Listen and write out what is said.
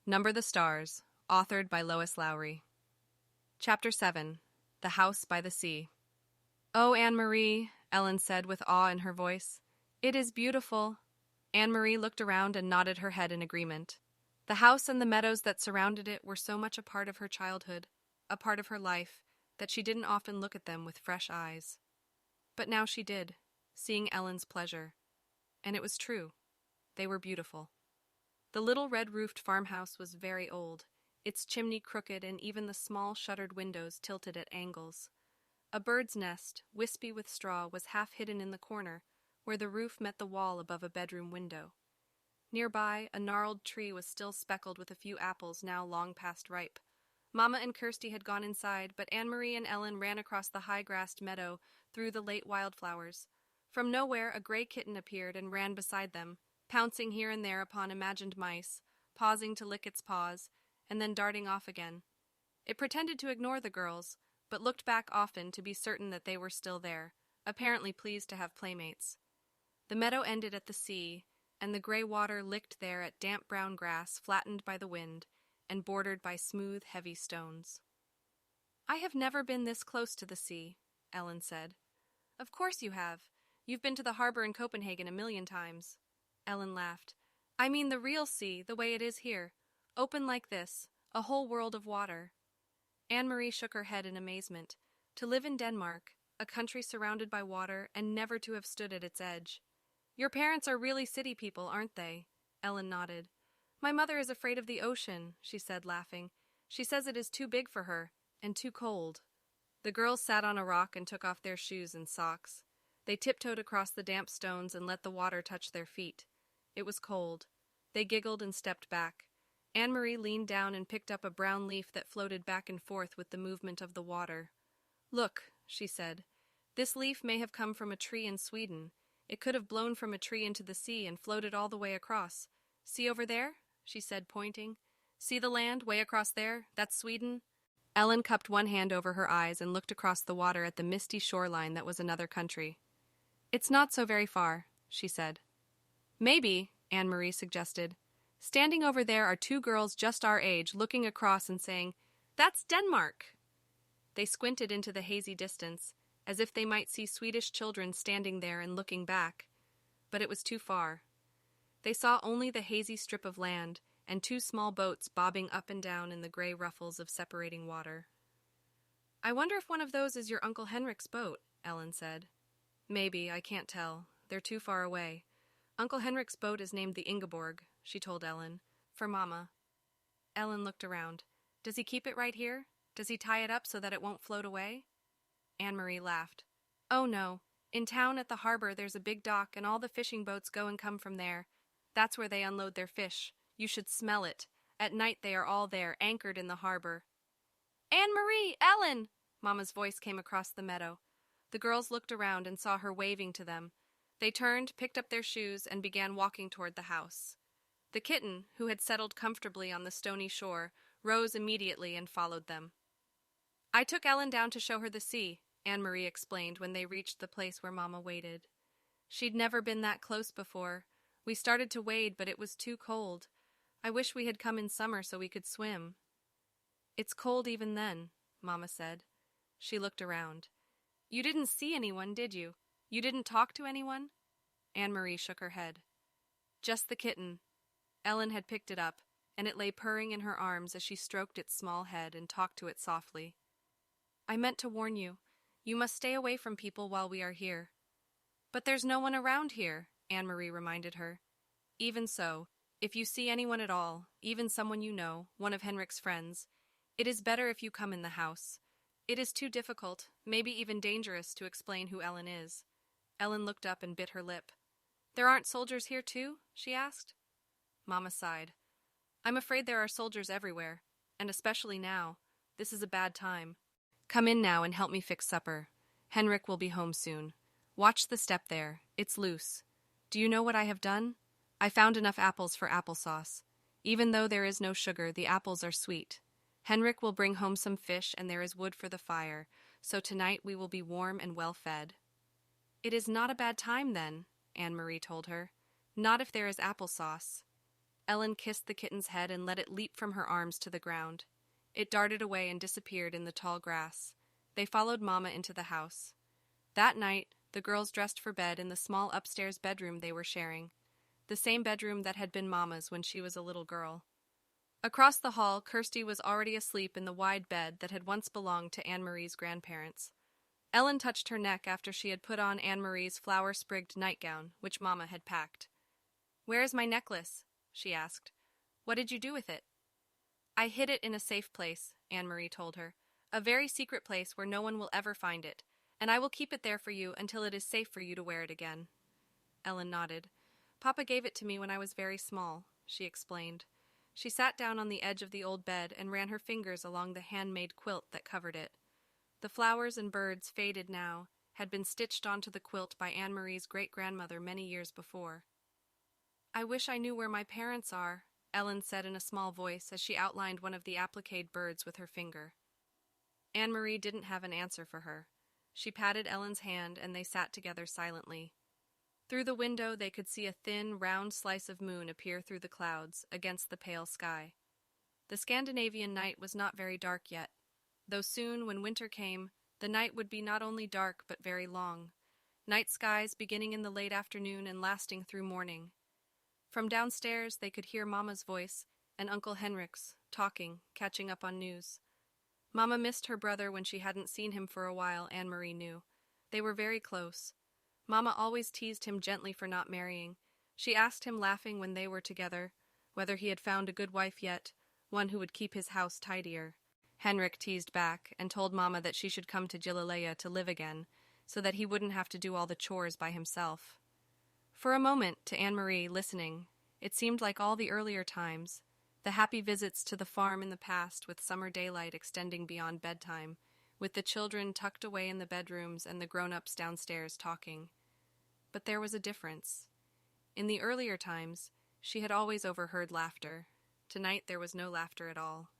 Number the Stars, authored by Lois Lowry. Chapter 7. The House by the Sea. "Oh, Anne-Marie," Ellen said with awe in her voice. "It is beautiful." Anne-Marie looked around and nodded her head in agreement. The house and the meadows that surrounded it were so much a part of her childhood, a part of her life, that she didn't often look at them with fresh eyes. But now she did, seeing Ellen's pleasure. And it was true. They were beautiful. The little red-roofed farmhouse was very old, its chimney crooked and even the small shuttered windows tilted at angles. A bird's nest, wispy with straw, was half hidden in the corner, where the roof met the wall above a bedroom window. Nearby, a gnarled tree was still speckled with a few apples now long past ripe. Mama and Kirsty had gone inside, but Anne-Marie and Ellen ran across the high-grassed meadow through the late wildflowers. From nowhere, a gray kitten appeared and ran beside them, pouncing here and there upon imagined mice, pausing to lick its paws, and then darting off again. It pretended to ignore the girls, but looked back often to be certain that they were still there, apparently pleased to have playmates. The meadow ended at the sea, and the gray water licked there at damp brown grass flattened by the wind and bordered by smooth, heavy stones. "I have never been this close to the sea," Ellen said. "Of course you have. You've been to the harbor in Copenhagen 1,000,000 times. Ellen laughed. "I mean the real sea, the way it is here. Open like this, a whole world of water." Anne-Marie shook her head in amazement. To live in Denmark, a country surrounded by water, and never to have stood at its edge. "Your parents are really city people, aren't they?" Ellen nodded. "My mother is afraid of the ocean," she said, laughing. "She says it is too big for her, and too cold." The girls sat on a rock and took off their shoes and socks. They tiptoed across the damp stones and let the water touch their feet. It was cold. They giggled and stepped back. Anne-Marie leaned down and picked up a brown leaf that floated back and forth with the movement of the water. "Look," she said. "This leaf may have come from a tree in Sweden. It could have blown from a tree into the sea and floated all the way across. See over there?" she said, pointing. "See the land way across there? That's Sweden." Ellen cupped one hand over her eyes and looked across the water at the misty shoreline that was another country. "It's not so very far," she said. "Maybe," Anne-Marie suggested. "Standing over there are two girls just our age, looking across and saying, 'That's Denmark!'" They squinted into the hazy distance, as if they might see Swedish children standing there and looking back. But it was too far. They saw only the hazy strip of land and two small boats bobbing up and down in the gray ruffles of separating water. "I wonder if one of those is your Uncle Henrik's boat," Ellen said. "Maybe, I can't tell. They're too far away. Uncle Henrik's boat is named the Ingeborg," she told Ellen, "for Mama." Ellen looked around. "Does he keep it right here? Does he tie it up so that it won't float away?" Anne-Marie laughed. "Oh, no. In town at the harbor there's a big dock and all the fishing boats go and come from there. That's where they unload their fish. You should smell it. At night they are all there, anchored in the harbor." "Anne-Marie! Ellen!" Mama's voice came across the meadow. The girls looked around and saw her waving to them. They turned, picked up their shoes, and began walking toward the house. The kitten, who had settled comfortably on the stony shore, rose immediately and followed them. "I took Ellen down to show her the sea," Anne-Marie explained when they reached the place where Mama waited. "She'd never been that close before. We started to wade, but it was too cold. I wish we had come in summer so we could swim." "It's cold even then," Mama said. She looked around. "You didn't see anyone, did you? You didn't talk to anyone?" Anne-Marie shook her head. "Just the kitten." Ellen had picked it up, and it lay purring in her arms as she stroked its small head and talked to it softly. "I meant to warn you. You must stay away from people while we are here." "But there's no one around here," Anne-Marie reminded her. "Even so, if you see anyone at all, even someone you know, one of Henrik's friends, it is better if you come in the house. It is too difficult, maybe even dangerous, to explain who Ellen is." Ellen looked up and bit her lip. "There aren't soldiers here too?" she asked. Mama sighed. "I'm afraid there are soldiers everywhere, and especially now. This is a bad time. Come in now and help me fix supper. Henrik will be home soon. Watch the step there. It's loose. Do you know what I have done? I found enough apples for applesauce. Even though there is no sugar, the apples are sweet. Henrik will bring home some fish and there is wood for the fire, so tonight we will be warm and well fed." "It is not a bad time then," Anne-Marie told her. "Not if there is applesauce." Ellen kissed the kitten's head and let it leap from her arms to the ground. It darted away and disappeared in the tall grass. They followed Mama into the house. That night, the girls dressed for bed in the small upstairs bedroom they were sharing, the same bedroom that had been Mama's when she was a little girl. Across the hall, Kirsty was already asleep in the wide bed that had once belonged to Anne-Marie's grandparents. Ellen touched her neck after she had put on Anne-Marie's flower-sprigged nightgown, which Mama had packed. "Where is my necklace?" she asked. "What did you do with it?" "I hid it in a safe place," Anne-Marie told her. "A very secret place where no one will ever find it, and I will keep it there for you until it is safe for you to wear it again." Ellen nodded. "Papa gave it to me when I was very small," she explained. She sat down on the edge of the old bed and ran her fingers along the handmade quilt that covered it. The flowers and birds, faded now, had been stitched onto the quilt by Anne-Marie's great-grandmother many years before. "I wish I knew where my parents are," Ellen said in a small voice as she outlined one of the appliqued birds with her finger. Anne-Marie didn't have an answer for her. She patted Ellen's hand and they sat together silently. Through the window they could see a thin, round slice of moon appear through the clouds, against the pale sky. The Scandinavian night was not very dark yet, though soon, when winter came, the night would be not only dark but very long, night skies beginning in the late afternoon and lasting through morning. From downstairs they could hear Mama's voice and Uncle Henrik's, talking, catching up on news. Mama missed her brother when she hadn't seen him for a while, Anne-Marie knew. They were very close. Mama always teased him gently for not marrying. She asked him, laughing when they were together, whether he had found a good wife yet, one who would keep his house tidier. Henrik teased back and told Mama that she should come to Gilleleia to live again, so that he wouldn't have to do all the chores by himself. For a moment, to Anne-Marie, listening, it seemed like all the earlier times, the happy visits to the farm in the past with summer daylight extending beyond bedtime, with the children tucked away in the bedrooms and the grown-ups downstairs talking. But there was a difference. In the earlier times, she had always overheard laughter. Tonight there was no laughter at all.